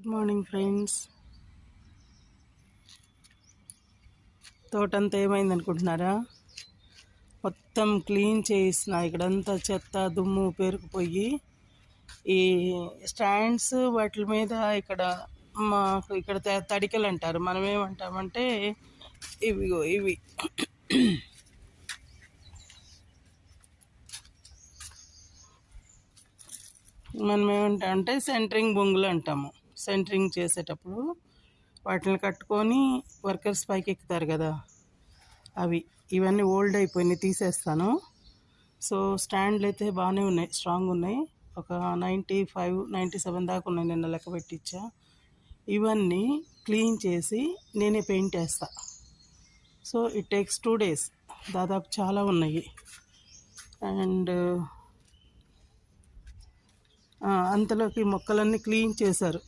Good morning friends. తోటంతా ఏమైంది అనుకుంటున్నారా? మొత్తం క్లీన్ చేసిన, ఇక్కడంతా చెత్త దుమ్ము పేరుకుపోయి ఈ స్టాండ్స్ వాటి మీద మాకు ఇక్కడ తడికలు అంటారు, మనం ఏమంటామంటే ఇవి మనం ఏమంటామంటే సెంటరింగ్ బొంగులు అంటాము. సెంటరింగ్ చేసేటప్పుడు వాటిని కట్టుకొని వర్కర్స్ పైకి ఎక్కుతారు కదా, ఇవన్నీ ఓల్డ్ అయిపోయినాయి, తీసేస్తాను. సో స్టాండ్లు అయితే బాగానే ఉన్నాయి, స్ట్రాంగ్ ఉన్నాయి. ఒక 95-97 దాకా ఉన్నాయి, నిన్న లెక్క పెట్టించా. ఇవన్నీ క్లీన్ చేసి నేనే పెయింట్ వేస్తా. సో ఇట్ టేక్స్ 2 days దాదాపు, చాలా ఉన్నాయి. అండ్ అంతలోకి మొక్కలన్నీ క్లీన్ చేశారు.